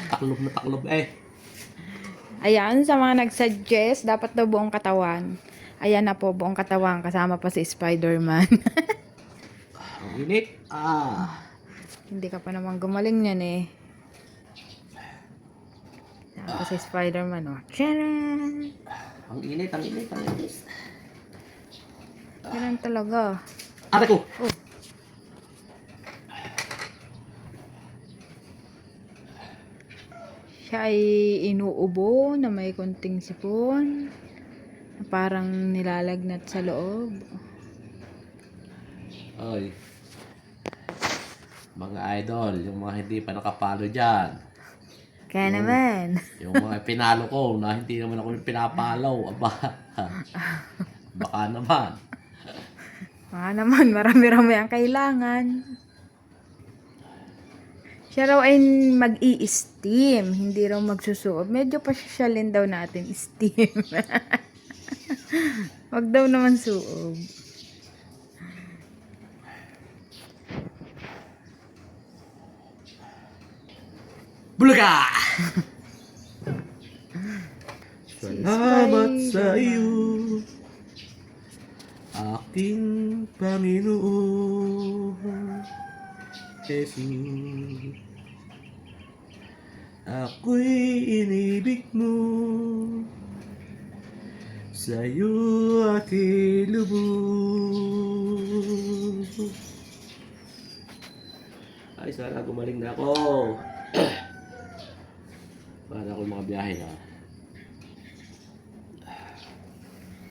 Taklob na taklob eh. Ayan, sa mga nag-suggest, dapat daw buong katawan. Ayan na po, buong katawan. Kasama pa si Spider-Man. Ang init. Hindi ka pa naman gumaling yan eh. Kasama pa si Spider-Man. Oh. Tcharan! Ang init, ang init, ang init. Ganun talaga. Aray ko! Oh. Siya ay inuubo na may konting sipon. Na parang nilalagnat sa loob. Oy. Mga idol, yung mga hindi pa nakapalo dyan. Kaya naman. Yung mga pinalo ko na hindi naman ako yung pinapalaw. Aba. Baka naman. Baka naman, marami-rami ang kailangan. Siya raw ay mag-i-steam, hindi raw magsusuot. Medyo pasyalin daw natin, steam. Wag daw naman suob. Bulaga! Salamat sa iyo, aking Panginoon Jesus. Ako'y inibig mo, sa'yo aking lubos. Ay, sana gumaling na ako. Para ako mga biyahe na.